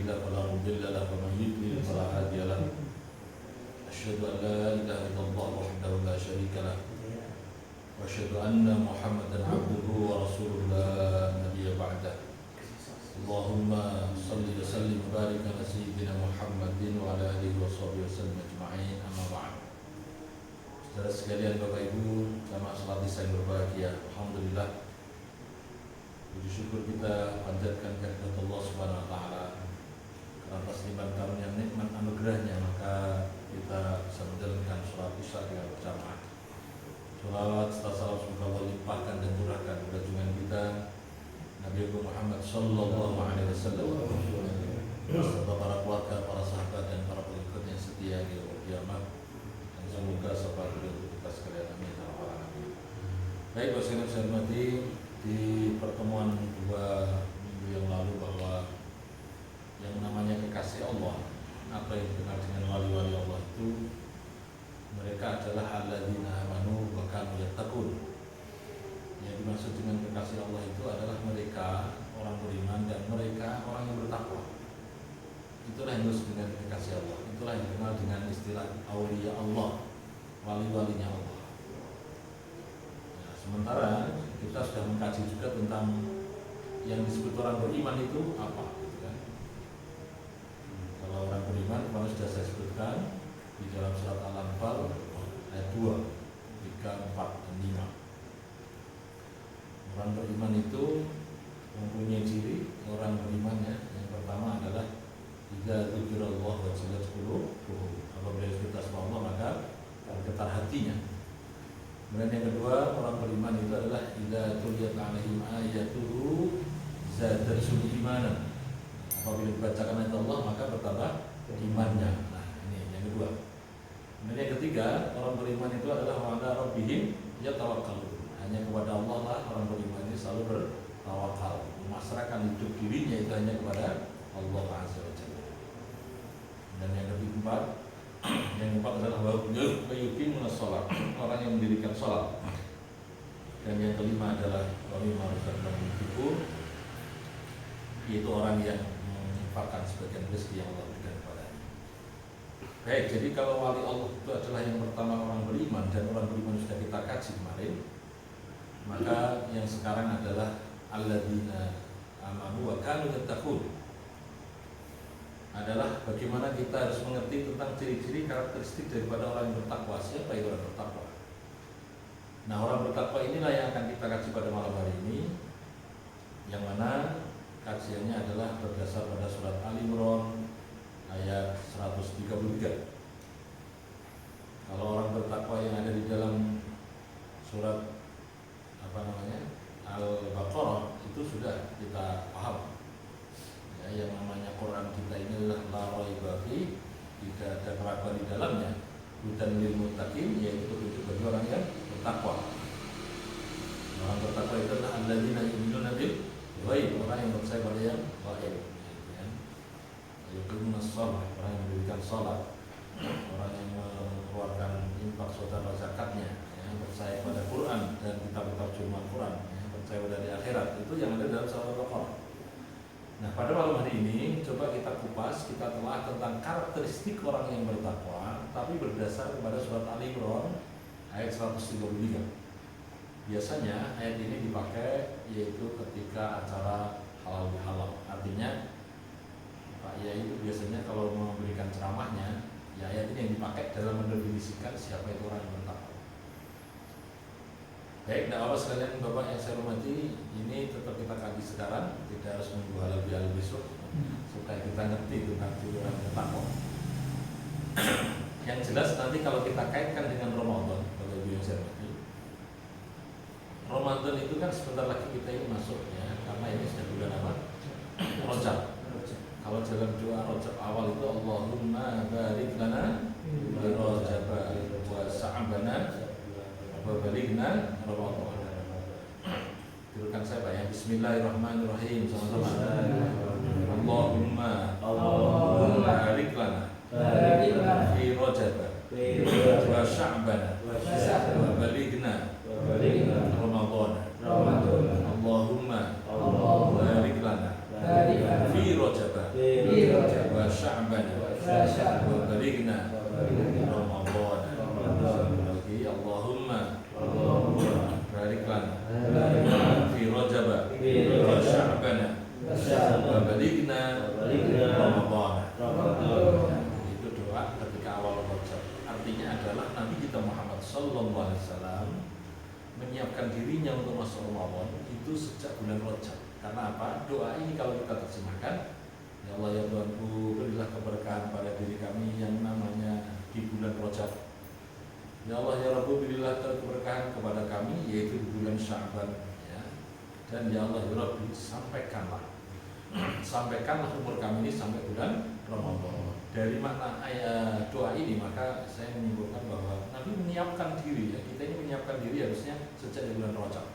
له فلا مضل له ومن يضلل فلا هادي له أشهد أن لا إله إلا الله وحده لا شريك له وأشهد أن محمدا عبده ورسوله لا نبي بعده اللهم صل وسلم وبارك على سيدنا محمد وعلى آله وصحبه وسلم أجمعين أما بعد. Saudara sekalian, Bapak Ibu, jamaah salat Isya yang berbahagia, alhamdulillah puji syukur kita panjatkan kehadirat Allah Subhanahu wa taala karena atas limpahan karunia nikmat anugerahnya maka kita bisa menjalankan salat Isya dengan berjamaah. Shalawat serta salam semoga Allah limpahkan dan curahkan kepada junjungan kita Nabi Muhammad sallallahu alaihi wasallam beserta para keluarga, para sahabat dan para pengikutnya setia hingga yaumul kiamat. Semoga syafaat untuk kita sekalian, amin ya rabbal alamin. Baik, Bapak sekalian saya hormati, di pertemuan 2 minggu yang lalu bahwa yang namanya kekasih Allah, apa yang dikenal dengan wali-wali Allah itu, mereka adalah alladzina amanu wa kanu yattaqun. Yang dimaksud dengan kekasih Allah itu adalah mereka orang beriman dan mereka orang yang bertakwa. Itulah yang disebut dengan kekasih Allah. Itulah yang dikenal dengan istilah auliya Allah, wali-walinya Allah. Nah, sementara kita sudah mengkaji juga tentang yang disebut orang beriman itu apa, gitu kan? Kalau orang beriman, kemarin sudah saya sebutkan di dalam surat Al-Anfal ayat 2, 3, 4, dan 5. Orang beriman itu mempunyai ciri orang berimannya. Yang pertama adalah idza dzikirallah wajilat qulubuhum. Apabila disebut asma Allah maka bergetar hatinya. Kemudian yang kedua, orang beriman itu adalah idza tuliyat 'alaihim ayatuhu zadatuhum imanan. Apabila dibacakan ayat Allah maka bertambah imannya. Nah, ini yang kedua. Kemudian yang ketiga, orang beriman itu adalah wa 'ala rabbihim yatawakkalun. Hanya kepada Allah lah orang beriman ini selalu bertawakal, memasrahkan hidup dirinya itu hanya kepada Allah Azza wa Jalla. Dan yang keempat adalah yuqimunas shalah, orang yang mendirikan salat. Dan yang kelima adalah wa mimma razaqnahum yunfiqun, yaitu orang yang menginfakkan sebagian rezeki yang Allah berikan kepadanya. Baik, jadi kalau wali Allah itu adalah yang pertama orang beriman, dan orang beriman sudah kita kaji kemarin. Maka yang sekarang adalah alladzina amanu wa kanu yattaqun, adalah bagaimana kita harus mengerti tentang ciri-ciri karakteristik daripada orang yang bertakwa. Siapa itu orang bertakwa? Nah, orang bertakwa inilah yang akan kita kaji pada malam hari ini, yang mana kajiannya adalah berdasar pada surat Al-Imran ayat 133. Kalau orang bertakwa yang ada di dalam surat Al-Baqarah itu sudah kita paham. Ya, yang namanya Quran kita ini adalah la raiba fi, tidak ada keraguan di dalamnya. Hudan lil muttaqin, yaitu petunjuk bagi orang yang bertakwa. Orang bertakwa itu adalah alladzina yu'minuna bil ghaib, orang yang percaya pada yang gaib. Ya. Yuqimunas shalah, orang yang mendirikan salat, orang yang mengeluarkan infak saudara zakatnya, yang percaya pada Quran dan kitab-kitab firman Quran, yang percaya pada di akhirat, itu yang ada dalam surah Al-Baqarah. Nah, pada malam hari ini coba kita kupas, kita telah tentang karakteristik orang yang bertakwa, tapi berdasar kepada surat Al-Imran ayat 133. Biasanya ayat ini dipakai yaitu ketika acara halal bihalal. Artinya Pak Yai itu biasanya kalau memberikan ceramahnya, ya ayat ini yang dipakai dalam mendefinisikan siapa itu orang yang bertakwa. Baik, nah Bapak sekalian, Bapak yang saya hormati, ini tetap kita kaji sekarang, tidak harus menunggu halal bihalal besok, supaya kita ngerti tentang ciri orang bertakwa. Yang jelas nanti kalau kita kaitkan dengan Ramadan, Bapak Ibu yang saya hormati, Ramadan itu kan sebentar lagi kita ini masuknya, karena ini sudah bulan apa? Rajab. Kalau dalam doa Rajab awal itu Allahumma barik lana bi Rajab wa Sa'bana wa balighna Ramadan. Tirukan saya Pak ya. Bismillahirrahmanirrahim. Sama-sama. Allahumma barik lana fi Rajab wa Sa'bana wa balighna Ramadan. Allahumma barik lana fi Rajab wa sya'ban wa balighna Ramadan. Allahumma barik lana fi Rajab wa sya'ban wa balighna Ramadan. Itu doa ketika awal Rajab. Artinya adalah Nabi kita Muhammad sallallahu alaihi wasallam menyiapkan dirinya untuk masuk Ramadan itu sejak bulan Rajab. Karena apa? Doa ini kalau kita terjemahkan, ya Allah ya Tuhanku, berilah keberkahan pada diri kami yang namanya di bulan Rajab. Ya Allah ya Rabbu, berilah keberkahan kepada kami yaitu di bulan Sya'ban, ya. Dan ya Allah ya Rabbi, sampaikanlah umur kami ini sampai bulan Ramadan. Dari makna ayat doa ini maka saya menyimpulkan bahwa Nabi menyiapkan diri, ya. Kita ini menyiapkan diri harusnya sejak di bulan Rajab.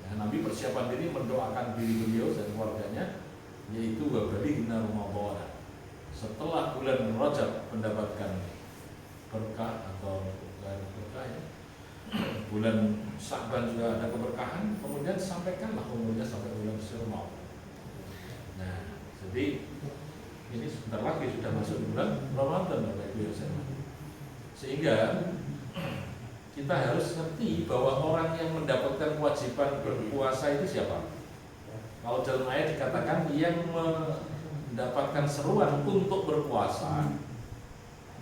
Ya, Nabi persiapan diri mendoakan diri beliau dan keluarganya yaitu wa balighna Ramadan. Setelah bulan Rajab mendapatkan berkah atau berkah, ya. Bulan Sya'ban juga ada keberkahan, kemudian sampaikanlah umurnya sampai bulan Syawal. Nah, jadi ini sebentar lagi sudah masuk bulan Ramadan, Bapak Ibu yang sehingga kita harus ngerti bahwa orang yang mendapatkan kewajiban berpuasa itu siapa? Kalau dalam ayat dikatakan yang mendapatkan seruan untuk berpuasa,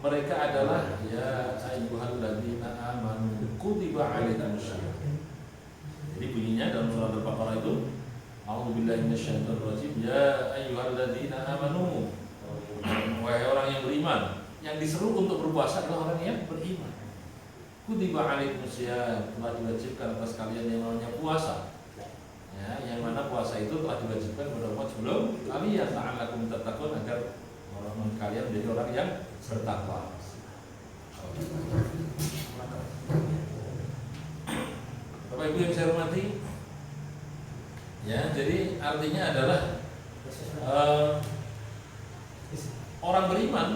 mereka adalah ya ayyuhalladzina amanu kutiba alaikumusiyam. Jadi bunyinya dalam surat Al-Baqarah itu, a'udzubillahi minasyaitonir rajim, ya ayyuhalladzina amanu. Wahai orang yang beriman, yang diseru untuk berpuasa adalah orang yang beriman. Kutiba alaikumusiyam, telah diwajibkan atas kalian yang namanya puasa. Ya, yang mana puasa itu telah diwajibkan kepada umat sebelum kalian, la'allakum tattaqun, agar orang kalian menjadi orang yang bertakwa. Bapak Ibu yang saya hormati, ya, jadi artinya adalah orang beriman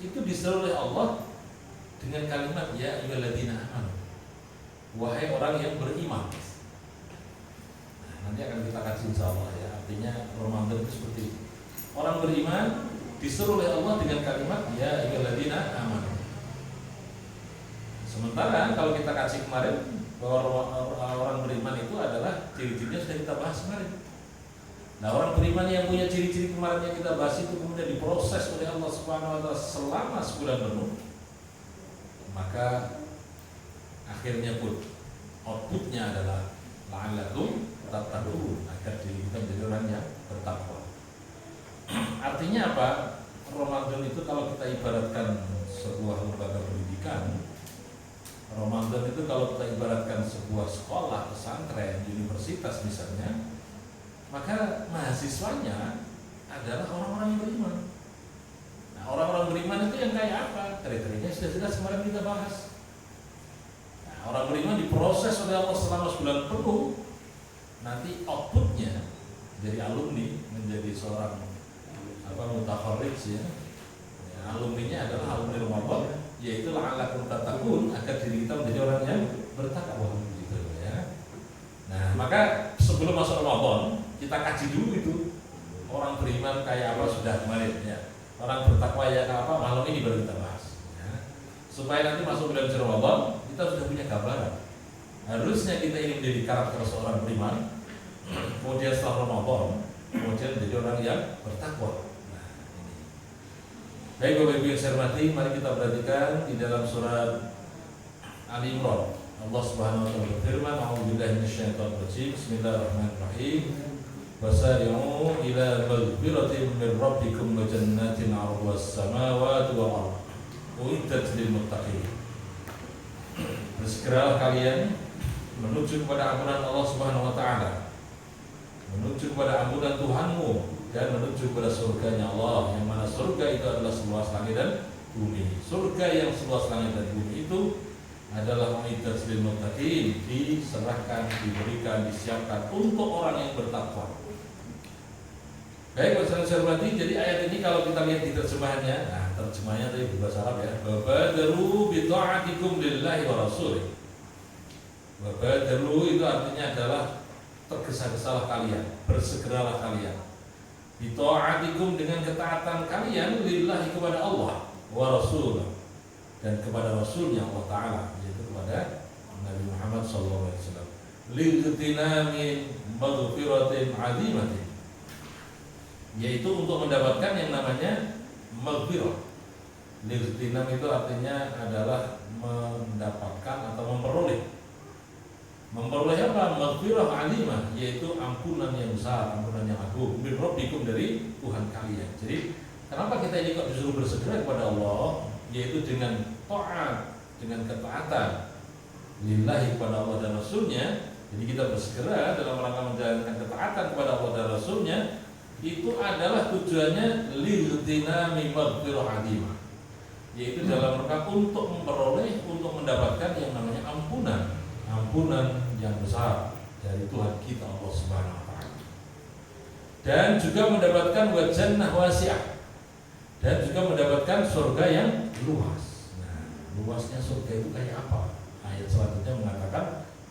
itu disuruh oleh Allah dengan kalimat ya ayyuhalladzina amanu, wahai orang yang beriman. Nah, nanti akan kita kaji insyaallah, ya. Artinya Ramadan itu seperti itu. Orang beriman disuruh oleh Allah dengan kalimat ya ayyuhalladzina amanu. Sementara kalau kita kaji kemarin bahwa orang beriman itu adalah ciri-cirinya sudah kita bahas kemarin. Nah, orang beriman yang punya ciri-ciri kemarin yang kita bahas itu kemudian diproses oleh Allah Subhanahu wa taala selama sebulan penuh, maka akhirnya pun outputnya adalah la'allakum tattaqun, agar diri kita menjadi orang yang bertakwa. Artinya apa? Ramadan itu kalau kita ibaratkan sebuah lembaga pendidikan, Ramadan itu kalau kita ibaratkan sebuah sekolah, pesantren, universitas misalnya, maka mahasiswanya adalah orang-orang yang beriman. Nah, orang-orang beriman itu yang kayak apa? Kriterianya sudah jelas kemarin kita bahas. Nah, orang beriman diproses oleh Allah selama sebulan penuh, nanti outputnya dari alumni menjadi seorang mutakharrij, ya. Alumninya adalah alumni Ramadan, yaitu la'allakum tattaqun, agar diri kita menjadi orang yang bertakwa, gitu, ya. Nah, maka sebelum masuk Ramadan kita kaji dulu itu orang beriman kayak apa sudah kemarin, ya. Orang bertakwa ya apa, malam ini baru kita bahas, ya. Supaya nanti masuk bulan Ramadan kita sudah punya gambaran. Harusnya kita ini menjadi karakter seorang beriman, kemudian setelah Ramadan kemudian menjadi orang yang bertakwa. Baik Bapak Ibu yang saya hormati, mari kita perhatikan di dalam surat Ali Imran. Allah Subhanahu wa taala berfirman, a'udzubillahi minasyaitonir rajim. Bismillahirrahmanirrahim. Wasari'u ila maghfiratin min rabbikum wa jannatin 'arduha as-samawati wal ardh uiddat lil muttaqin. Bersegeralah kalian menuju kepada ampunan Allah Subhanahu wa taala, menuju kepada ampunan Tuhanmu, dan menuju kepada surganya Allah, yang mana surga itu adalah seluas langit dan bumi. Surga yang seluas langit dan bumi itu adalah uiddat lil muttaqin, diserahkan, diberikan, disiapkan untuk orang yang bertakwa. Baik, saya hormati, jadi ayat ini kalau kita lihat di terjemahannya, nah terjemahannya tadi bahasa Arab, ya. Babadaru bi ta'atikum lillahi wa rasulih. Babadaru itu artinya adalah tergesa-gesalah kalian, bersegeralah kalian. Bita'atikum dengan ketaatan kalian lillahi kepada Allah wa Rasul dan kepada Rasulnya Allah Ta'ala, yaitu kepada Nabi Muhammad SAW. Lightinami maghfiratin azimatin, yaitu untuk mendapatkan yang namanya maghfirah. Lightinam itu artinya adalah mendapatkan atau memperoleh apa? Maghfirah alimah, yaitu ampunan yang besar, ampunan yang agung min rabbikum, dari Tuhan kalian. Jadi kenapa kita ini kok disuruh bersegera kepada Allah, yaitu dengan taat, dengan ketaatan lillahi kepada Allah dan Rasulnya. Jadi kita bersegera dalam rangka menjalankan ketaatan kepada Allah dan Rasulnya, itu adalah tujuannya lightinami maghfirah alimah, yaitu dalam rangka untuk memperoleh, untuk mendapatkan yang namanya ampunan yang besar dari Tuhan kita Allah Subhanahu wa taala. Dan juga mendapatkan jannah wasi'ah, dan juga mendapatkan surga yang luas. Nah, luasnya surga itu kayak apa? Ayat selanjutnya mengatakan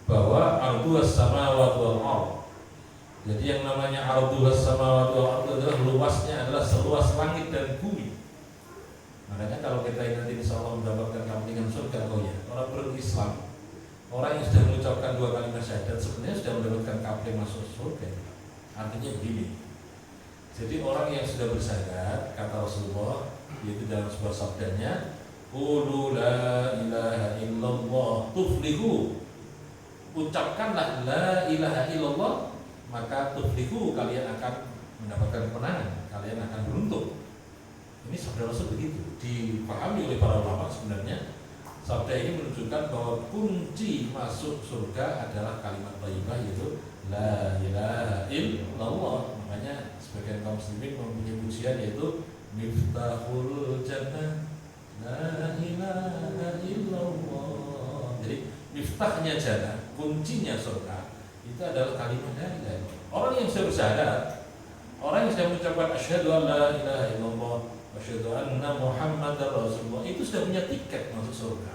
bahwa arduhas samawati wal ardh. Jadi yang namanya arduhas samawati wal ardh adalah luasnya adalah seluas langit dan bumi. Makanya kalau kita nanti insyaallah mendapatkan kampingan surga, oh ya, orang berislam, orang yang sudah mengucapkan 2 kalimat syahadat sebenarnya sudah mendapatkan kapling masuk surga. Artinya begini. Jadi orang yang sudah bersyahadat, kata Rasulullah, yaitu dalam sebuah sabdanya, qulu la ilaha illallah tuflihu. Ucapkanlah la ilaha illallah, maka tuflihu, kalian akan mendapatkan kemenangan, kalian akan beruntung. Ini sabda Rasul begitu. Dipahami oleh para ulama sebenarnya sabda ini menunjukkan bahwa kunci masuk surga adalah kalimat thayyibah, yaitu la ilaha illallah. Makanya sebagian kaum muslimin mempunyai pujian yaitu miftahul jannah la ilaha illallah. Jadi miftahnya jannah, kuncinya surga itu adalah kalimat la ilaha illallah. Orang yang sudah bersyahadat, orang yang sudah mengucapkan asyhadu an la ilaha illallah wa asyhadu anna muhammadar rasulullah, itu sudah punya tiket masuk surga.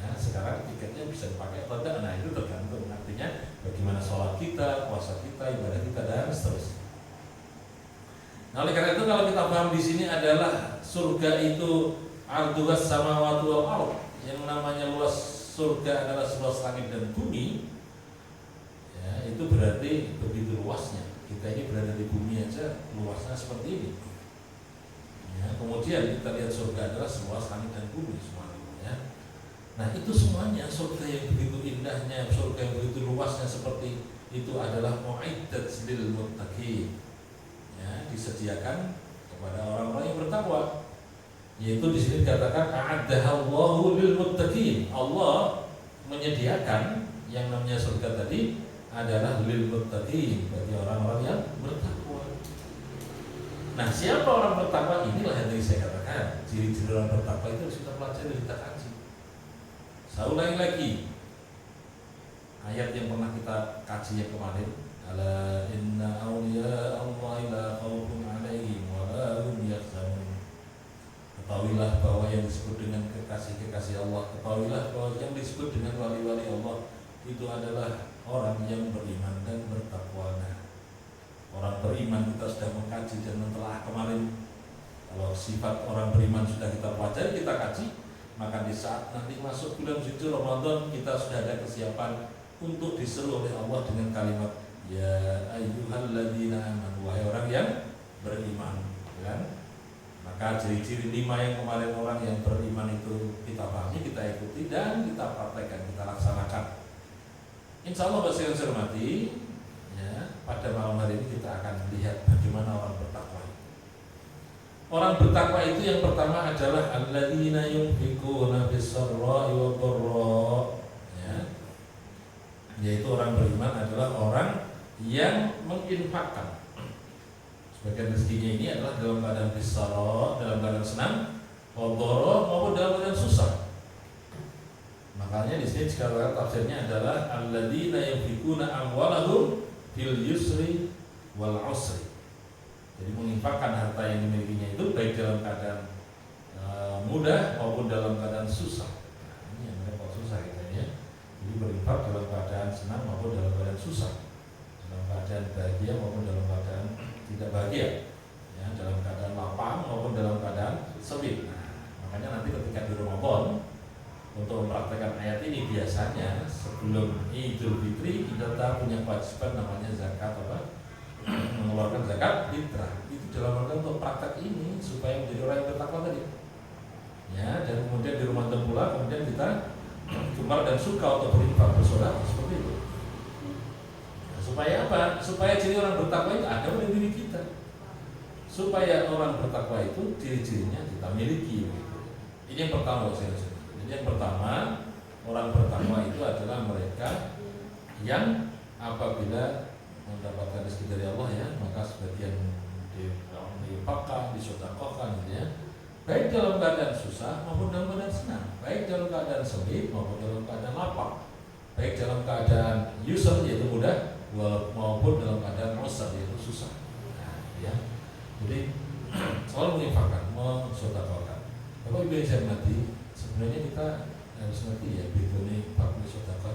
Ya, sekarang tiketnya bisa dipakai atau tidak, nah itu tergantung artinya bagaimana sholat kita, puasa kita, ibadah kita, dan seterusnya. Nah, oleh karena itu kalau kita paham di sini adalah surga itu arduhas samawati wal ardh, yang namanya luas surga adalah seluas langit dan bumi. Ya, itu berarti begitu luasnya. Kita ini berada di bumi aja luasnya seperti ini. Ya, kemudian kita lihat surga adalah seluas langit dan bumi semuanya. Ya. Nah, itu semuanya surga yang begitu indahnya, surga yang begitu luasnya seperti itu adalah mu'iddat lil muttaqin. Ya, disediakan kepada orang-orang yang bertakwa. Yaitu di sini dikatakan a'addahallahu lil muttaqin. Allah menyediakan yang namanya surga tadi adalah lil muttaqin, bagi orang-orang yang bertakwa. Nah, siapa orang bertakwa? Inilah yang tadi saya katakan, ciri-ciri orang bertakwa itu harus kita pelajari, kita kaji. Saya ulangi lagi ayat yang pernah kita kaji yang kemarin, ala inna awliya Allahi la khaufun alaihim wa la hum yahzanun. Ketahuilah bahwa yang disebut dengan kekasih-kekasih Allah, ketahuilah bahwa yang disebut dengan wali-wali Allah itu adalah orang yang beriman dan bertakwa. Nah, orang beriman kita sudah mengkaji dan mentelaah kemarin. Kalau sifat orang beriman sudah kita pelajari, kita kaji, maka di saat nanti masuk bulan suci Ramadan kita sudah ada kesiapan untuk diseru oleh Allah dengan kalimat ya ayyuhalladzina amanu, wahai orang yang beriman, kan? Maka ciri-ciri 5 yang kemarin orang yang beriman itu kita pahami, kita ikuti, dan kita praktekkan, kita laksanakan. Insya Allah bahasa yang saya hormati, ya, pada malam hari ini kita akan melihat bagaimana orang bertakwa. Orang bertakwa itu yang pertama adalah alladzina yunfiquna fis-sarra'i wad-dharra, ya. Yaitu orang beriman adalah orang yang menginfakkan. Sebagian rezekinya ini adalah dalam keadaan fis-sarra', dalam keadaan senang, wad-dharra, maupun dalam keadaan susah. Makanya di sini dikatakan tafsirnya adalah alladzina yunfiquna amwalahum fil yusri wal usri. Jadi menginfakkan harta yang dimilikinya itu baik dalam keadaan mudah maupun dalam keadaan susah. Nah, ini yang repot susah ya. Jadi berinfak dalam keadaan senang maupun dalam keadaan susah, dalam keadaan bahagia maupun dalam keadaan tidak bahagia. bahagia, ya, dalam keadaan lapang maupun dalam keadaan sempit. Nah, makanya nanti ketika di Ramadan untuk mempraktekkan ayat ini biasanya sebelum Idul Fitri kita punya kewajiban namanya zakat mengeluarkan zakat fitrah. Itu dalam rangka untuk praktek ini supaya menjadi orang yang bertakwa tadi. Ya, dan kemudian di Ramadan pula kemudian kita gemar dan suka untuk berinfak bersedekah seperti itu. Nah, supaya apa? Supaya jadi orang bertakwa itu ada pada diri kita. Supaya orang bertakwa itu ciri-cirinya kita miliki. Gitu. Ini yang pertama, Jadi yang pertama, orang bertakwa itu adalah mereka yang apabila mendapatkan rezeki dari Allah ya, maka sebagian diinfakkan, disedekahkan, gitu ya. Baik dalam keadaan susah maupun dalam keadaan senang, baik dalam keadaan sempit maupun dalam keadaan lapang, baik dalam keadaan yusr yaitu mudah maupun dalam keadaan usr yaitu susah. Nah, ya. Jadi selalu menginfakkan, mensedekahkan. Bapak Ibu yang saya hormati, sebenarnya kita harus ngerti ya bedanya infak dan sedekah.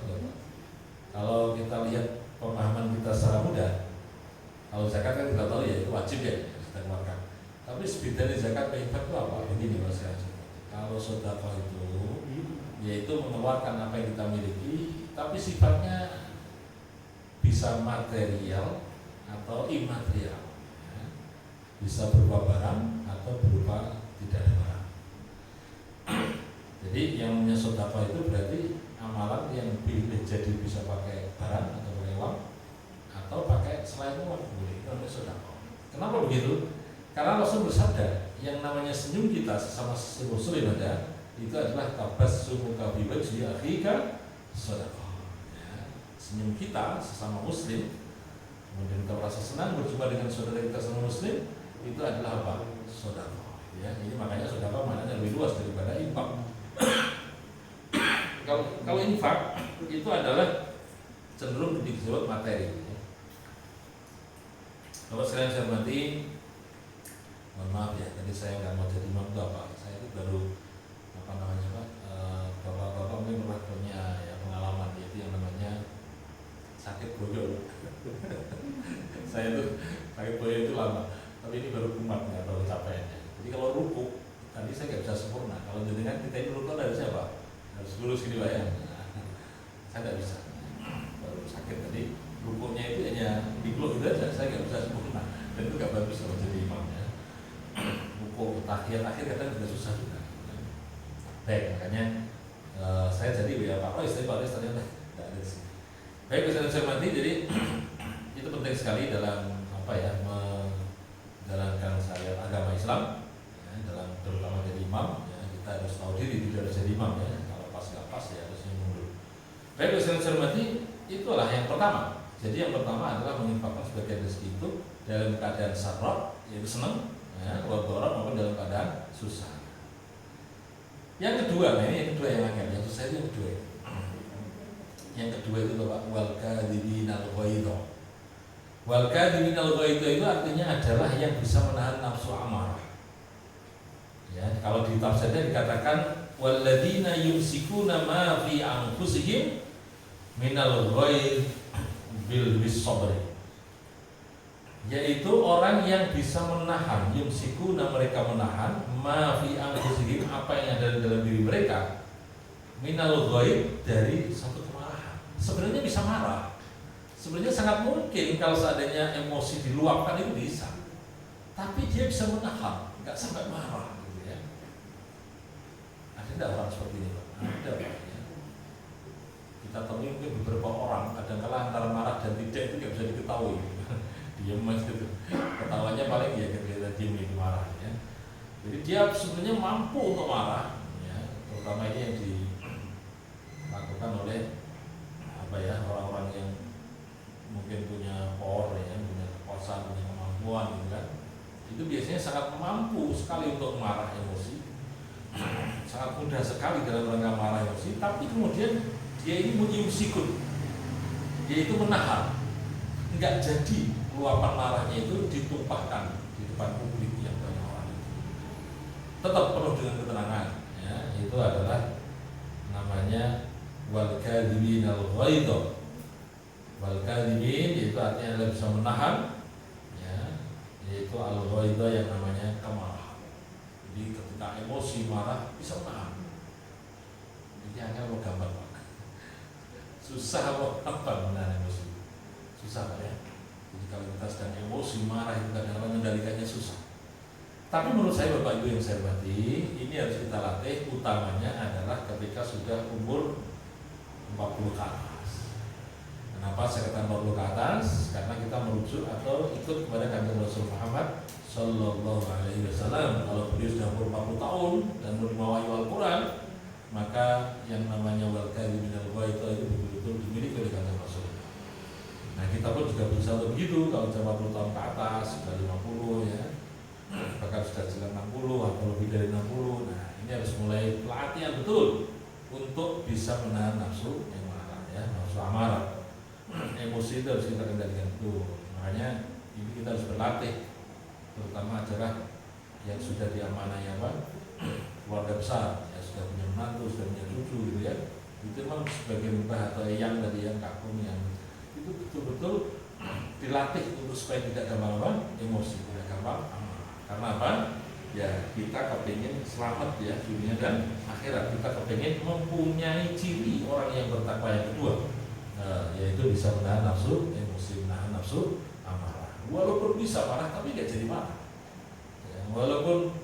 Kalau kita lihat pemahaman kita secara mudah, kalau zakat kan kita tahu ya itu wajib ya kita keluarkan. Tapi sebetulnya zakat dan infak itu apa? Begini Mas. Kalau sedekah itu yaitu mengeluarkan apa yang kita miliki, tapi sifatnya bisa material atau imaterial, ya. Bisa berupa barang atau berupa tidak ada barang. Jadi yang namanya sedekah itu berarti amalan yang jadi bisa pakai barang atau pakai uang atau pakai selain uang, itu namanya sedekah. Kenapa begitu? Karena Rasul bersabda, yang namanya senyum kita sesama muslim ada, itu adalah tabassumuka fi wajhi akhika sedekah. Ya, senyum kita sesama muslim, kemudian kita merasa senang berjumpa dengan saudara kita sesama muslim, itu adalah apa? Sedekah. Ya, ini makanya sedekah maknanya lebih luas daripada infak. Kalau infak itu adalah cenderung disebut materi. Ya. Kalau sekalian saya hormati, mohon maaf ya, tadi saya nggak mau jadi imam itu apa? Saya itu baru bapak-bapak mungkin pernah punya ya, pengalaman yaitu yang namanya sakit boyo. Saya itu sakit boyo itu lama, tapi ini baru kumat ya, baru capeknya. Jadi kalau ruku tadi saya nggak bisa sempurna. Kalau dengan kita ini ruku dari siapa? Harus lurus gini Pak ya. Saya nggak bisa, baru sakit tadi. Rukunya itu hanya diglok gitu aja, saya nggak bisa sempurna. Dan itu nggak bagus kalau jadi imamnya. Ruku tahiyat akhir kadang juga susah juga. Baik, makanya saya jadi ya Pak Roy, ternyata tidak ada di sini. Baik, bisa saya hormati, jadi itu penting sekali dalam apa ya, menjalankan syariat agama Islam, ya, dalam terutama jadi imam, ya, kita harus tahu diri tidak harus jadi imam ya. Kalau pas nggak pas ya harusnya mundur. Baik, bisa saya hormati, itulah yang pertama. Jadi yang pertama adalah menginfakkan sebagian rezeki itu dalam keadaan sarra, yaitu senang, ya, wabarak maupun dalam keadaan susah. Yang kedua, nah ini yang kedua yang angkat, yang susah itu yang kedua. Yang kedua itu Bapak, wal kadhiminal ghaidha. Wal kadhiminal ghaidha itu artinya adalah yang bisa menahan nafsu amarah. Ya, kalau di tafsirnya dikatakan walladzina yumsikuna ma fi anfusihim minal ghaidh bil bisabri. Yaitu orang yang bisa menahan, yumsikuna mereka menahan ma fi anfusihim apa yang ada dalam diri mereka minal ghaib dari satu kemarahan. Sebenarnya bisa marah. Sebenarnya sangat mungkin kalau seandainya emosi diluapkan itu bisa. Tapi dia bisa menahan, enggak sampai marah gitu ya. Ada enggak orang seperti ini, Pak? Ada, Pak, ya. Kita temui mungkin beberapa orang kadang-kala antara marah dan tidak itu enggak bisa diketahui. Diam mas gitu, ketawanya paling ya kita diam itu marah ya. Jadi dia sebenarnya mampu untuk marah ya, terutama ini yang dilakukan oleh apa ya, orang-orang yang mungkin punya power ya, punya kekuasaan, punya kemampuan gitu kan. Itu biasanya sangat mampu sekali untuk marah emosi, sangat mudah sekali dalam rangka marah emosi, tapi kemudian dia ini menyimsikun, dia itu menahan, enggak jadi luapan marahnya itu ditumpahkan di depan publik yang banyak orang itu. Tetap penuh dengan ketenangan ya, itu adalah namanya wal kadhiminal ghaidha. Wal kadhimin itu artinya adalah bisa menahan ya, yaitu yaitu al-ghaidah yang namanya kemarahan. Jadi ketika emosi marah bisa menahan. Ini akan mau gambar Pak. Susah apa menahan emosi? Susah Pak ya. Jadi kalau kita sedang emosi marah itu kadang-kadang mengendalikannya susah. Tapi menurut saya Bapak Ibu yang saya hormati, ini harus kita latih. Utamanya adalah ketika sudah umur 40 ke atas. Kenapa saya katakan 40 ke atas? Karena kita merujuk atau ikut kepada kanjeng Rasul Muhammad Sallallahu Alaihi Wasallam. Kalau beliau sudah umur 40 tahun dan menerima wahyu Al-Quran, maka yang namanya wal kadhiminal ghaidha itu betul-betul dimiliki oleh kanjeng Rasul. Nah kita pun juga berusaha untuk begitu. Kalau sudah 40 tahun ke atas, sudah 50 ya, bahkan sudah jalan 60 atau lebih dari 60. Nah ini harus mulai pelatihan betul untuk bisa menahan nafsu yang marah ya, nafsu amarah. Emosi itu harus kita kendalikan betul. Makanya ini kita harus berlatih, terutama adalah yang sudah diamanai apa keluarga besar, ya sudah punya menantu, sudah punya cucu gitu ya. Itu memang sebagai mbah atau eyang dari yang kakung yang itu betul-betul dilatih untuk supaya tidak gampang apa emosi, tidak gampang amarah. Karena apa? Ya kita kepingin selamat ya dunia dan akhirat. Kita kepingin mempunyai ciri orang yang bertakwa yang kedua, yaitu bisa menahan nafsu emosi, menahan nafsu amarah. Walaupun bisa marah tapi nggak jadi marah. Ya, walaupun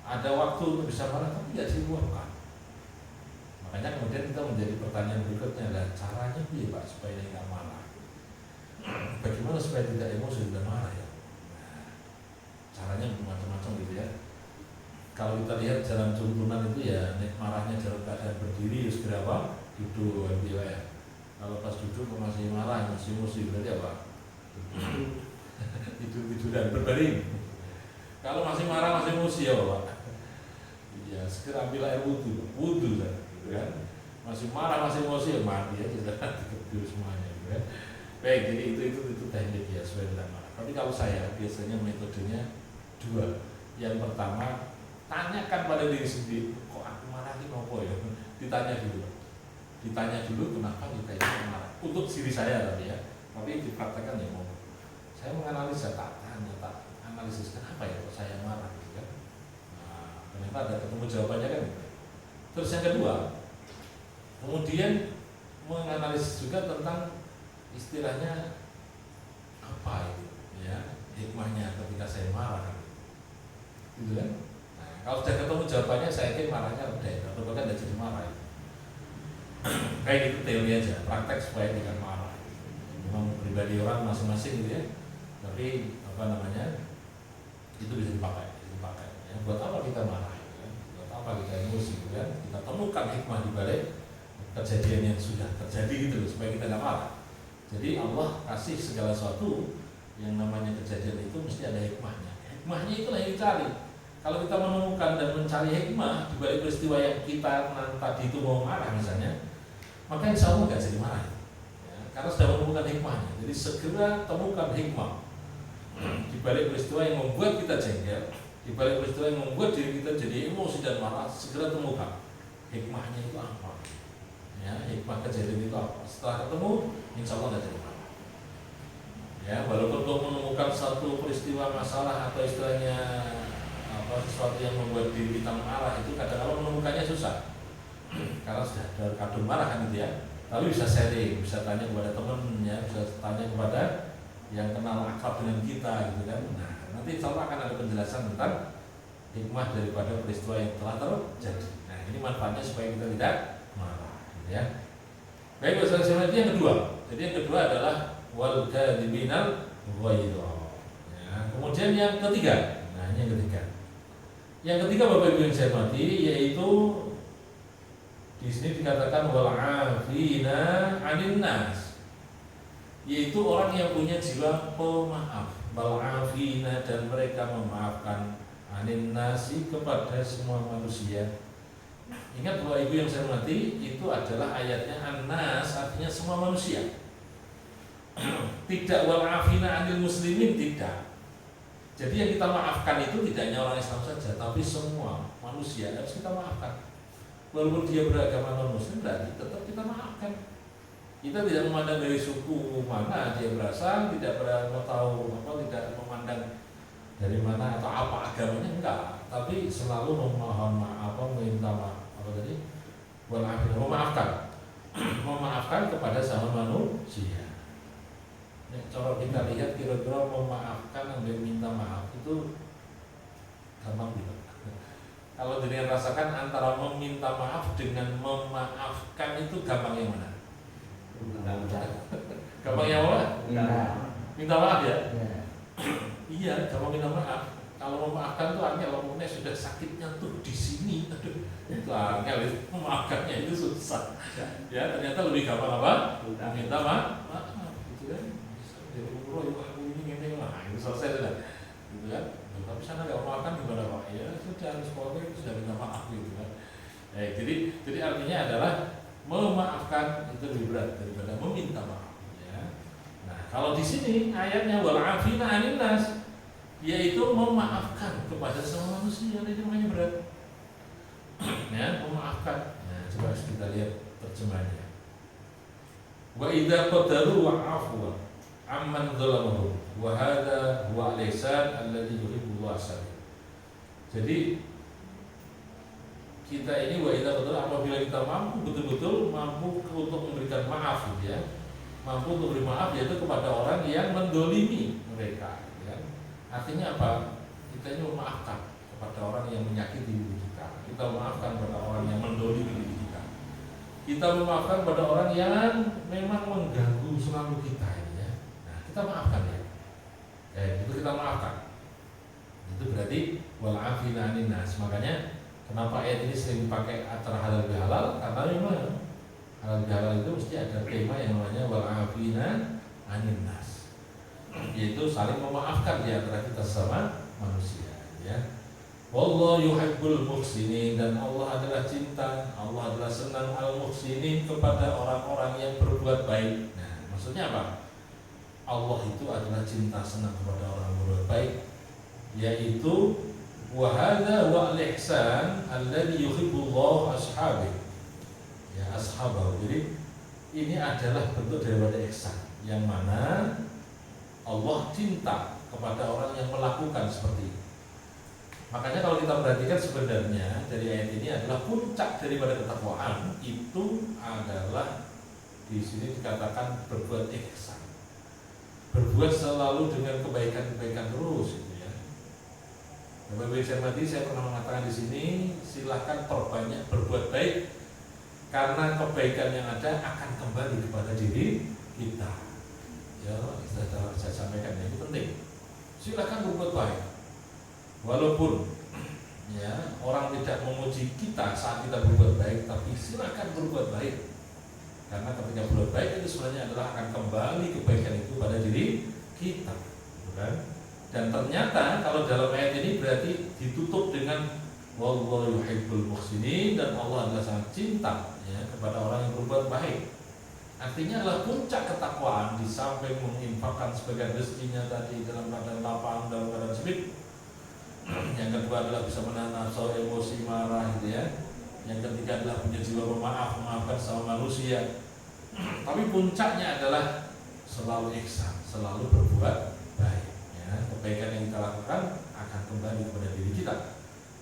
ada waktu untuk bisa marah tapi nggak diluapkan. Makanya kemudian kita menjadi pertanyaan berikutnya adalah caranya biar Pak supaya nggak marah. Bagaimana supaya tidak emosi dan marah ya? Caranya macam-macam gitu ya. Kalau kita lihat jalan tuntunan itu ya marahnya dalam keadaan berdiri segera apa? Duduk gitu ya. Kalau pas duduk masih marah, masih emosi berarti apa? Tidur-tiduran berbaring. Kalau masih marah, masih emosi ya Pak. Ya segera ambil air wudhu gitu kan. Masih marah, masih emosi ya mati ya sudah tidur semuanya gitu kan. Baik, jadi itu teknik ya supaya tidak marah. Tapi kalau saya biasanya metodenya dua. Yang pertama, tanyakan pada diri sendiri, kok aku marah ini apa ya? Ditanya dulu kenapa kita ini marah. Untuk diri saya tadi ya. Tapi dipraktekkan ya mau. Saya menganalisa, tak analisis kenapa ya kok saya marah gitu kan. Nah, ternyata ada ketemu jawabannya kan. Terus yang kedua, kemudian menganalisis juga tentang istilahnya apa itu ya hikmahnya ketika saya marah gitu kan. Nah, kalau sudah ketemu jawabannya saya yakin marahnya udah atau bahkan tidak jadi marah. Kayak gitu teori aja, praktek supaya tidak marah. Memang pribadi orang masing-masing gitu ya. Tapi apa namanya itu bisa dipakai ya. Buat apa kita marah ya? Buat apa kita emosi gitu kan. Kita temukan hikmah di balik kejadian yang sudah terjadi gitu loh, supaya kita tidak marah. Jadi Allah kasih segala sesuatu yang namanya kejadian itu mesti ada hikmahnya. Hikmahnya itulah yang dicari. Kalau kita menemukan dan mencari hikmah di balik peristiwa yang kita tadi itu mau marah misalnya, maka insya Allah nggak jadi marah. Ya, karena sudah menemukan hikmahnya. Jadi segera temukan hikmah di balik peristiwa yang membuat kita jengkel, di balik peristiwa yang membuat diri kita jadi emosi dan marah. Segera temukan hikmahnya itu apa. Ya, hikmah kejadian itu apa? Setelah ketemu, insya Allah nggak jadi marah. Ya, walaupun untuk menemukan satu peristiwa masalah atau istilahnya apa sesuatu yang membuat diri kita marah itu kadang-kadang menemukannya susah. Karena sudah ada kadung marah kan gitu ya. Tapi bisa sharing, bisa tanya kepada teman ya, bisa tanya kepada yang kenal akrab dengan kita gitu kan. Nah, nanti insya Allah akan ada penjelasan tentang hikmah daripada peristiwa yang telah terjadi. Nah, ini manfaatnya supaya kita tidak marah. Ya. Baik, saudara-saudara, yang kedua. Jadi yang kedua adalah wal kadhiminal ghaidha. Ya, kemudian yang ketiga. Nah, ini yang ketiga. Yang ketiga Bapak Ibu yang saya hormati yaitu di sini dikatakan wal 'afina 'anil nas. Yaitu orang yang punya jiwa pemaaf, wal 'afina dan mereka memaafkan 'anil nasi kepada semua manusia. Ingat Bapak Ibu yang saya hormati, itu adalah ayatnya an-nas artinya semua manusia. Tidak wal 'afina 'anil muslimin, tidak. Jadi yang kita maafkan itu tidak hanya orang Islam saja, tapi semua manusia harus kita maafkan. Walaupun dia beragama non-muslim, berarti tetap kita maafkan. Kita tidak memandang dari suku mana dia berasal, tidak pernah tahu apa, tidak memandang dari mana atau apa agamanya, enggak, tapi selalu memohon maaf, meminta maaf, apa tadi? Memaafkan. Memaafkan kepada sama manusia. Nek cara kita lihat kira-kira memaafkan dan minta maaf itu gampang gitu. Kalau dirian rasakan antara meminta maaf dengan memaafkan itu gampang yang mana? Gampang yang mana? Minta maaf ya? Iya, gampang minta maaf. Kalau memaafkan tuh angel, ngomongnya sudah sakitnya tuh di sini, aduh, itu angel itu memaafkannya itu susah. Ya ternyata lebih gampang apa? Minta maaf, gitu kan? Jadi aku ini lah, itu selesai sudah, gitu kan? Tapi sana nggak memaafkan gimana Pak? Ya sudah, semuanya itu sudah minta maaf gitu kan? Jadi artinya adalah memaafkan itu lebih berat daripada meminta maaf. Ya. Nah kalau di sini ayatnya wal afina anin nas, yaitu memaafkan kepada semua manusia, itu namanya berat. Ya, memaafkan. Nah, coba kita lihat terjemahnya. Wa idza qadaru wa afwa amman dzalamahu wa hadha huwa al-ihsan alladhi yuhibbu Allah. Jadi kita ini wa idza qadaru, apabila kita mampu betul-betul mampu untuk memberikan maaf gitu ya. Mampu untuk memberi maaf yaitu kepada orang yang mendolimi mereka. Artinya apa? Kita ini memaafkan kepada orang yang menyakiti diri kita. Kita memaafkan kepada orang yang mendolimi diri kita. Kita memaafkan kepada orang yang memang mengganggu selalu kita ini ya. Nah, kita maafkan ya. Itu kita maafkan. Itu berarti wal afina anin nas. Makanya kenapa ayat ini sering dipakai antara halal bihalal? Karena memang halal bihalal itu mesti ada tema yang namanya wal afina anin nas, yaitu saling memaafkan di antara kita sama manusia ya. Wallahu yuhibbul muhsinin, dan Allah adalah cinta, Allah adalah senang al-muhsinin kepada orang-orang yang berbuat baik. Nah, maksudnya apa? Allah itu adalah cinta senang kepada orang yang berbuat baik, yaitu wa hadza wa al-ihsan alladhi yuhibbullahu ashabi. Ya, ashabahu. Jadi ini adalah bentuk daripada ihsan yang mana Allah cinta kepada orang yang melakukan seperti itu. Makanya kalau kita perhatikan sebenarnya dari ayat ini adalah puncak daripada ketakwaan itu adalah di sini dikatakan berbuat ihsan, berbuat selalu dengan kebaikan-kebaikan terus gitu ya. Bapak-bapak saya mati, saya pernah mengatakan di sini silahkan perbanyak berbuat baik karena kebaikan yang ada akan kembali kepada diri kita. Ya, saya sampaikan ini penting. Silakan berbuat baik. Walaupun ya orang tidak memuji kita saat kita berbuat baik, tapi silakan berbuat baik. Karena ketika berbuat baik itu sebenarnya adalah akan kembali kebaikan itu pada diri kita, bukan? Dan ternyata kalau dalam ayat ini berarti ditutup dengan wallahu yuhibbul muhsinin, dan Allah adalah sangat cinta ya kepada orang yang berbuat baik. Artinya adalah puncak ketakwaan di samping menginfakkan sebagian rezekinya tadi dalam keadaan lapang, dalam keadaan sempit. Yang kedua adalah bisa menahan nafsu, emosi, marah gitu ya. Yang ketiga adalah punya jiwa pemaaf, memaafkan sama manusia. Tapi puncaknya adalah selalu ihsan, selalu berbuat baik ya. Kebaikan yang kita lakukan akan kembali kepada diri kita.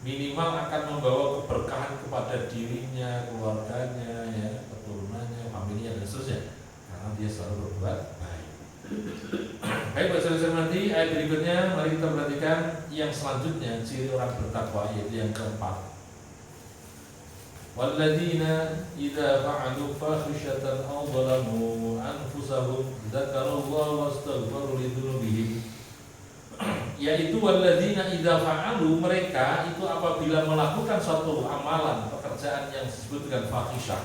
Minimal akan membawa keberkahan kepada dirinya, keluarganya ya, keturunannya, familinya dan seterusnya, karena dia selalu berbuat baik. Baik, saudara-saudara nanti ayat berikutnya mari kita perhatikan yang selanjutnya, ciri orang bertakwa, yaitu yang keempat. Walladzina idza fa'alu fahishatan aw dhalamu anfusahum dzakarullaha wastaghfaru lidzunubihim. Yaitu walladzina idza fa'alu, mereka itu apabila melakukan suatu amalan, pekerjaan yang disebut dengan fahisyah.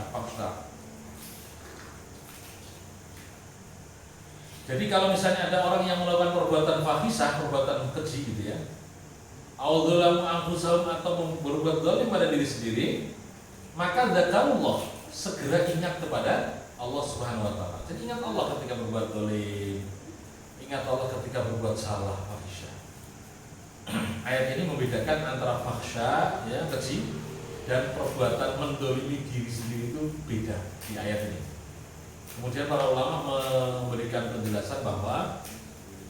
Jadi kalau misalnya ada orang yang melakukan perbuatan fahisyah, perbuatan keji gitu ya, au dzalamu anfusahum, atau berbuat zalim pada diri sendiri, maka dzakarullah, segera ingat kepada Allah Subhanahu wa taala. Jadi ingat Allah ketika berbuat zalim, ingat Allah ketika berbuat salah, fahisyah. Ayat ini membedakan antara fahsya ya, keji, dan perbuatan mendolimi diri sendiri itu beda di ayat ini. Kemudian para ulama memberikan penjelasan bahwa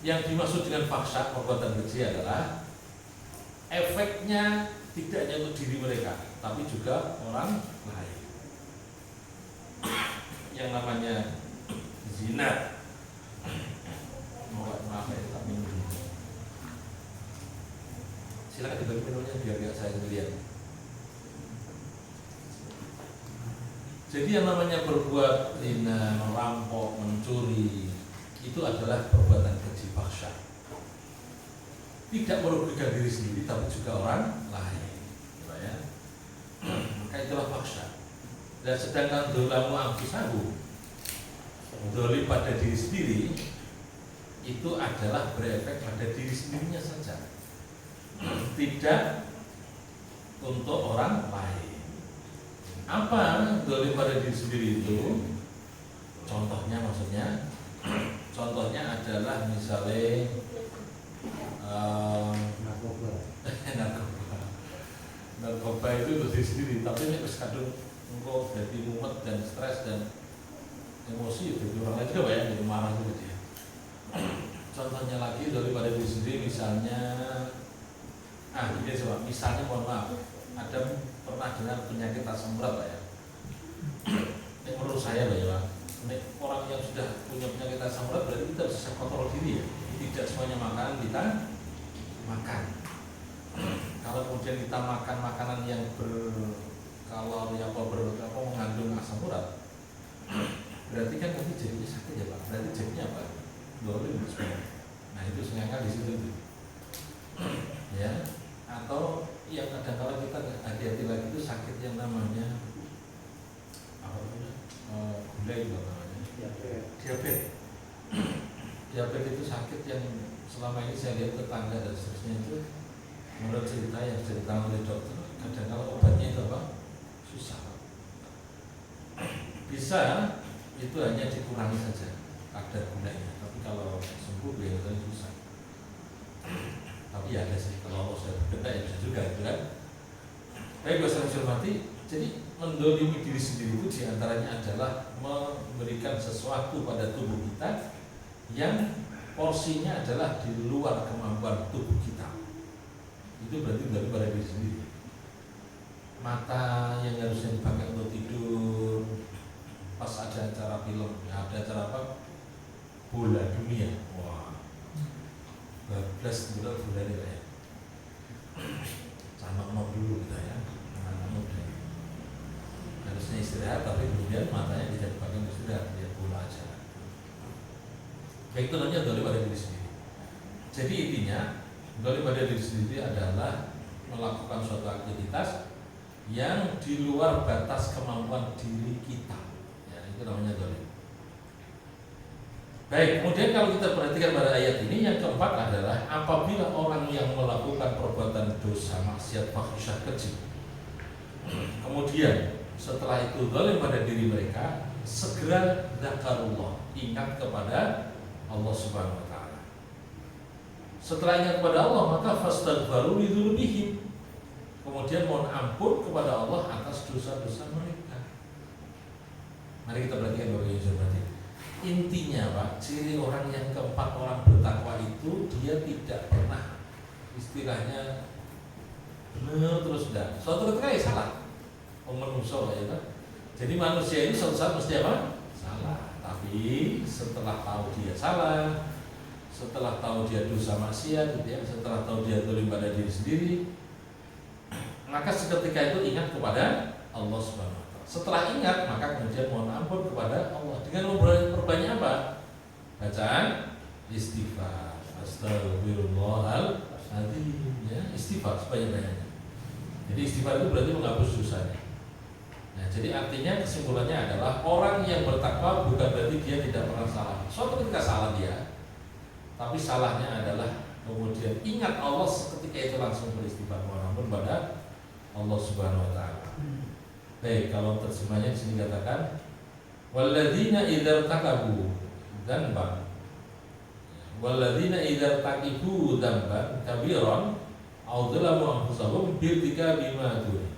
Yang dimaksud dengan fahsya perbuatan keji adalah efeknya tidak hanya untuk diri mereka, tapi juga orang lain. Yang namanya zina, maaf ya, tak minum. Silakan dibagi minumnya biar saya sendirian. Jadi yang namanya berbuat zina, merampok, mencuri, itu adalah perbuatan keji fahsya. Tidak merugikan diri sendiri, tapi juga orang lain. Ya. Maka itulah fahsya. Dan sedangkan dzalamu anfusahu, zalim pada diri sendiri, itu adalah berefek pada diri sendirinya saja, tidak untuk orang lain. Apa zalim pada diri sendiri itu? Contohnya maksudnya, contohnya adalah misalnya narkoba itu untuk diri sendiri, tapi ini harus kadung engkau jadi mumet dan stres dan emosi, jadi orang lain juga ya, jadi marah juga dia. Contohnya lagi daripada diri sendiri, misalnya ini coba, misalnya mohon maaf, ada pernah dengar penyakit asam urat Pak ya? Ini menurut saya Pak ya, ini orang yang sudah punya penyakit asam urat berarti kita bisa kontrol diri ya, tidak semuanya makanan kita makan. Kalau kemudian kita makan makanan yang berkalori mengandung asam urat, berarti kan nanti jadinya sakit ya Pak. Berarti jadinya apa? Dolim sebenarnya. Nah itu sengaja di situ itu. Ya. Atau yang kadang-kadang kita hati-hati lagi itu sakit yang namanya apa namanya? Gula itu namanya. Diabetes. Diabetes itu sakit yang selama ini saya lihat tetangga dan seterusnya itu, menurut cerita yang diceritakan oleh dokter, kadang-kadang obatnya itu apa? Susah. Bisa itu hanya dikurangi saja kadar gulanya, tapi kalau sembuh biasanya susah. Tapi ya ada sih, kalau Allah saya berkehendak ya bisa juga gitu kan. Baik bahasa hormati, jadi mendolimi diri sendiri itu diantaranya adalah memberikan sesuatu pada tubuh kita yang porsinya adalah di luar kemampuan tubuh kita. Itu berarti daripada diri sendiri. Mata yang harusnya dipakai untuk tidur, pas ada acara film, ada acara apa? Bola dunia. Wah, bablas budak bola ini ya. Sama dulu kita ya, anak muda. Harusnya istirahat, tapi kemudian matanya tidak dipakai untuk istirahat, dia bola aja. Baik, itu namanya daripada diri sendiri. Jadi intinya daripada diri sendiri adalah melakukan suatu aktivitas yang di luar batas kemampuan diri kita. Ya, itu namanya dolim. Baik, kemudian kalau kita perhatikan pada ayat ini, yang keempat adalah apabila orang yang melakukan perbuatan dosa, maksiat, fahsyah, keji, kemudian setelah itu dolim pada diri mereka, segera zakarullah, ingat kepada Allah Subhanahu wa taala. Setelah ingat kepada Allah, maka fastaghfiru lidzunubihim. Kemudian mohon ampun kepada Allah atas dosa-dosa mereka. Mari kita perhatikan Bapak Ibu sekalian. Intinya Pak, ciri orang yang keempat, orang bertakwa itu dia tidak pernah istilahnya benar terus dah. Suatu ketika ya salah. Manusia ya kan. Jadi manusia ini suatu saat mesti apa? Salah. Tapi setelah tahu dia salah, setelah tahu dia dosa maksiat, gitu ya, setelah tahu dia zalim pada diri sendiri, maka seketika itu ingat kepada Allah Subhanahu wa taala. Setelah ingat, maka kemudian mohon ampun kepada Allah dengan memperbanyak apa? Bacaan istighfar. Astagfirullahaladzim, ya, istighfar sebanyak-banyaknya. Jadi istighfar itu berarti menghapus dosanya. Nah, jadi artinya kesimpulannya adalah orang yang bertakwa bukan berarti dia tidak pernah salah. Suatu ketika salah dia, tapi salahnya adalah kemudian ingat Allah seketika itu langsung beristighfar mohon ampun pada Allah Subhanahu wa taala. Baik, kalau terjemahnya di sini katakan walladzina idza taqabu dzanban walladzina idza taqibu dzanban kabiran au dzalamu anfusahum birtika bima dun.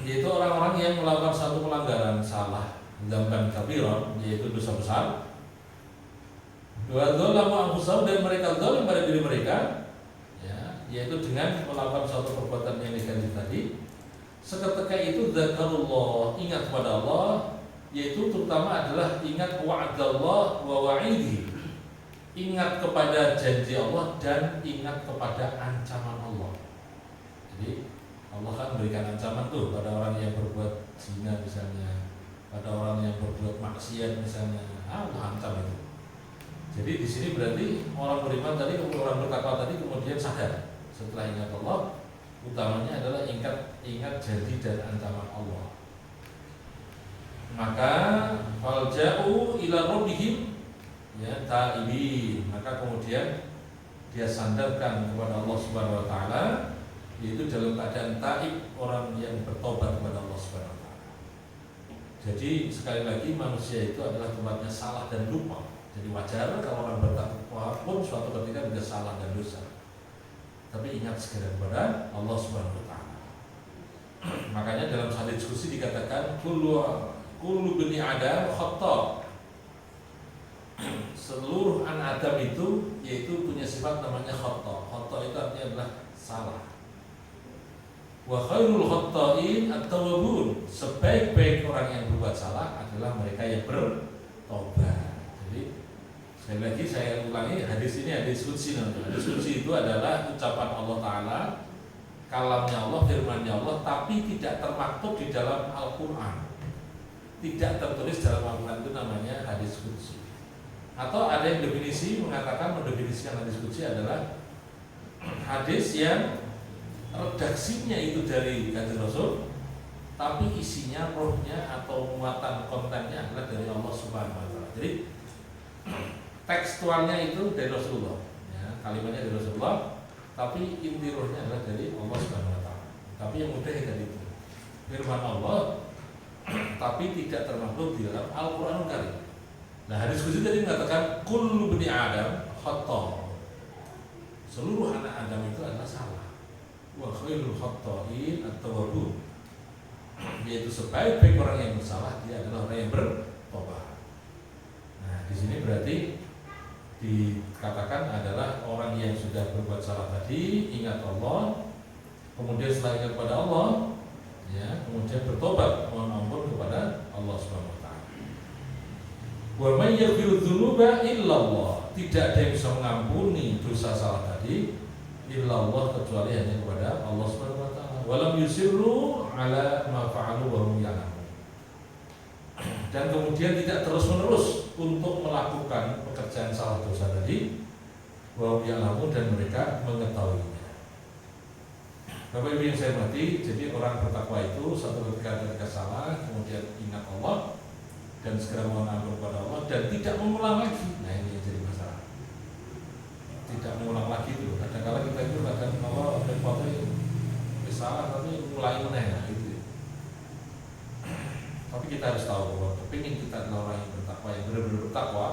Yaitu orang-orang yang melakukan satu pelanggaran salah dzanban kabiran, yaitu dosa besar, Wa dzalamu anfusahum, dan mereka zalim pada diri mereka, ya, yaitu dengan melakukan suatu perbuatan yang negatif tadi. Seketika itu zakarullah, ingat kepada Allah, yaitu terutama adalah ingat wa'adallah wa wa'idhi, ingat kepada janji Allah dan ingat kepada ancaman Allah. Jadi Allah kan memberikan ancaman tuh pada orang yang berbuat zina misalnya, pada orang yang berbuat maksiat misalnya, Allah ancam itu. Jadi di sini berarti orang beriman tadi, orang bertakwa tadi kemudian sadar setelah ingat Allah, utamanya adalah ingat janji dan ancaman Allah. Maka falja'u ila rabbihim, ya, ta'ibin, maka kemudian dia sandarkan kepada Allah Subhanahu wa taala, yaitu dalam keadaan taib, orang yang bertobat kepada Allah Subhanahu wa taala. Jadi sekali lagi manusia itu adalah tempatnya salah dan lupa. Jadi wajar kalau orang bertakwa pun suatu ketika bisa salah dan dosa. Tapi ingat segera kepada Allah Subhanahu wa taala. Makanya dalam satu diskusi dikatakan kullu bani Adam khata'. Seluruh anak Adam itu yaitu punya sifat namanya khata'. Khata' itu artinya adalah salah. Wa khairul khata'in at-tawwabun. Sebaik-baik orang yang berbuat salah adalah mereka yang bertobat. Jadi sekali lagi saya ulangi, hadis ini hadis qudsi. Hadis qudsi itu adalah ucapan Allah Ta'ala, kalamnya Allah, firmannya Allah, tapi tidak termaktub di dalam Al-Quran, tidak tertulis dalam Al-Quran, itu namanya hadis qudsi. Atau ada yang mendefinisikan hadis qudsi adalah hadis yang redaksinya itu dari Kanjeng Rasul, tapi isinya, rohnya atau muatan kontennya adalah dari Allah Subhanahu wa taala. Jadi tekstualnya itu dari Rasulullah, ya, kalimatnya dari Rasulullah, tapi inti rohnya adalah dari Allah Subhanahu wa taala. Tapi yang mudah tadi itu firman Allah, tapi tidak termaktub di dalam Al-Qur'anul Karim. Nah, hadis qudsi tadi mengatakan kullu bani Adam khata'. Seluruh anak Adam itu adalah salah. Wa khairul khata'in at-tawwabun. Yaitu sebaik-baik orang yang bersalah dia adalah orang yang bertobat. Nah, di sini berarti dikatakan adalah orang yang sudah berbuat salah tadi ingat Allah, kemudian setelah ingat kepada Allah, ya, kemudian bertobat mohon ampun kepada Allah Subhanahu wa taala. Wa may yaghfiru dzunuba illallah, tidak ada yang bisa mengampuni dosa salah tadi illallah kecuali hanya kepada Allah Subhanahu wa taala. Wa lam yusirru ala ma fa'alu wa hum ya'lamun. Dan kemudian tidak terus-menerus untuk melakukan pekerjaan salah dosa tadi, wa hum ya'lamun, dan mereka mengetahuinya. Bapak Ibu yang saya hormati, jadi orang bertakwa itu satu ketika salah, kemudian ingat Allah dan segera mohon ampun kepada Allah dan tidak mengulang lagi. Nah, ini yang jadi masalah. Tidak mengulang lagi itu. Kadang-kadang kita itu kadang kalau repotnya salah tapi mulai menengah gitu. Tapi kita harus tahu bahwa kepingin kita adalah orang yang bertakwa, yang benar-benar bertakwa,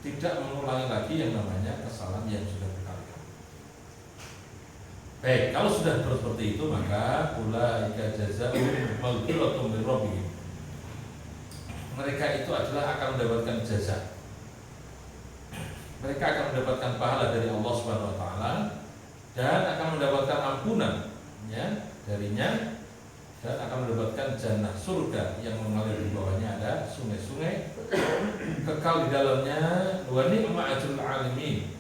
tidak mengulangi lagi yang namanya kesalahan yang sudah berkali-kali. Baik, kalau sudah seperti itu maka ulaika jazaa'uhum maghfiratun min rabbihim. Mereka itu adalah akan mendapatkan jaza. Mereka akan mendapatkan pahala dari Allah Subhanahu wa taala dan akan mendapatkan ampunan, ya, darinya, dan akan mendapatkan jannah, surga yang mengalir di bawahnya ada sungai-sungai kekal di dalamnya. Wa ni'ma ajrul alimin,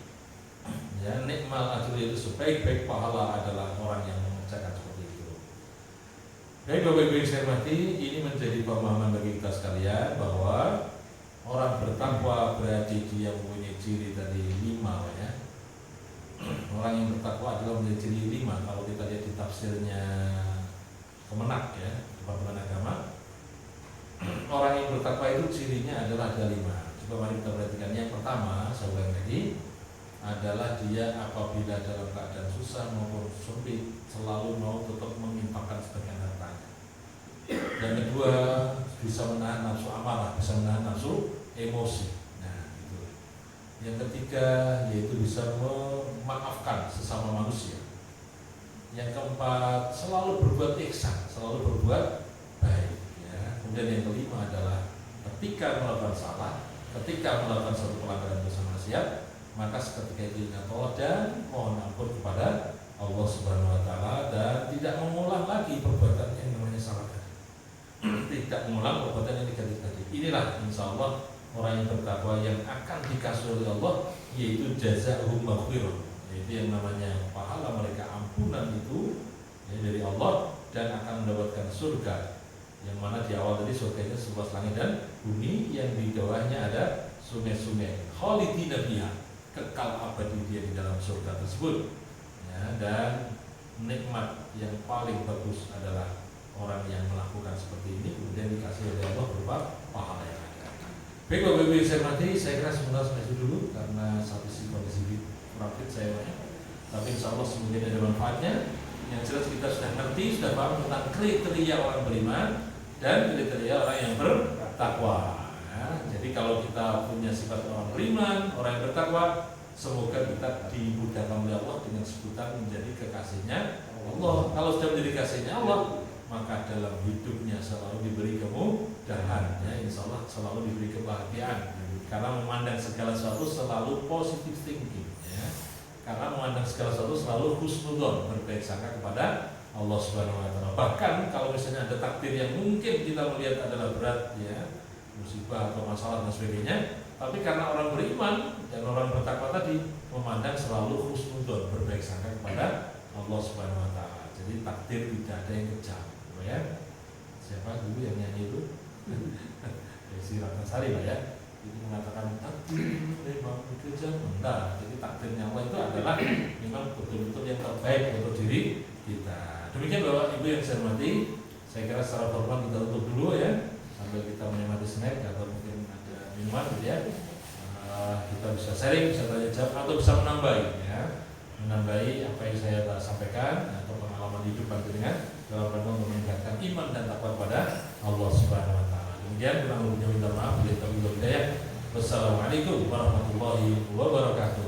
ya, nikmal ajr itu sebaik-baik pahala adalah orang yang mengerjakan seperti itu. Baik Bapak Ibu yang saya hormati, ini menjadi pemahaman bagi kita sekalian bahwa orang bertakwa berarti dia mempunyai ciri tadi 5, ya. Orang yang bertakwa adalah mempunyai ciri 5 kalau kita lihat di tafsirnya Kemenak, ya, Departemen Agama. Orang yang bertakwa itu cirinya adalah ada 5. Coba mari kita perhatikan. Yang pertama, saya ulang tadi, adalah dia apabila dalam keadaan susah maupun sempit selalu mau tetap menginfakkan sebagian hartanya. Yang kedua, bisa menahan nafsu amarah, bisa menahan nafsu emosi. Nah, itu. Yang ketiga, yaitu bisa memaafkan sesama manusia. Yang keempat, selalu berbuat ihsan, selalu berbuat baik, ya. Kemudian yang kelima adalah ketika melakukan salah ketika melakukan suatu pelanggaran dosa maksiat, maka seketika itu ingat Allah dan mohon ampun kepada Allah Subhanahu wa taala dan tidak mengulang lagi perbuatan yang namanya salah tadi. Tidak mengulang perbuatan yang negatif tadi. Inilah insya Allah orang yang bertakwa yang akan dikasih oleh Allah, yaitu jazaa'uhum maghfirah, yaitu yang namanya pahala mereka ampunan itu ya, dari Allah, dan akan mendapatkan surga yang mana di awal tadi surganya seluas langit dan bumi, yang di bawahnya ada sungai-sungai khalidina fiha, kekal abadi dia di dalam surga tersebut ya. Dan nikmat yang paling bagus adalah orang yang melakukan seperti ini kemudian dikasih oleh Allah berupa pahala yang ada. Baik Bapak Ibu yang saya hormati, saya kira sebentar sampai itu dulu karena satu sisi kondisi kurang fit saya banyak, tapi insya Allah semoga ada manfaatnya. Yang jelas kita sudah ngerti, sudah paham tentang kriteria orang beriman dan kriteria orang yang bertakwa ya. Jadi kalau kita punya sifat orang beriman, orang yang bertakwa, semoga kita dimudahkan oleh Allah dengan sebutan menjadi kekasihnya Allah. Kalau sudah menjadi kekasihnya Allah, maka dalam hidupnya selalu diberi kemudahan ya, insya Allah selalu diberi kebahagiaan, karena memandang segala sesuatu selalu positive thinking ya. Karena memandang segala sesuatu selalu husnudzon, berbaik sangka kepada Allah Subhanahu wa taala. Bahkan kalau misalnya ada takdir yang mungkin kita melihat adalah berat ya, musibah atau masalah dan sebagainya, tapi karena orang beriman dan orang bertakwa tadi memandang selalu husnudzon, berbaik sangka kepada Allah Subhanahu wa taala. Jadi takdir tidak ada yang kejam ya. Siapa dulu yang nyanyi itu? Si Ratnasari lah ya. Itu mengatakan takdir memang kejam. Enggak, jadi takdirnya Allah itu adalah memang betul-betul yang terbaik untuk diri kita. Demikian Bapak Ibu yang saya hormati, saya kira secara formal kita tutup dulu ya, sambil kita menikmati snack atau mungkin ada minuman gitu ya. Kita bisa sharing, bisa tanya jawab atau bisa menambahi ya, menambahi apa yang saya sampaikan atau pengalaman hidup dengan dalam rangka untuk meningkatkan iman dan takwa kepada Allah Subhanahu wa taala. Kemudian kurang lebihnya minta maaf, bila tahu hidayah. Wassalamualaikum warahmatullahi wabarakatuh.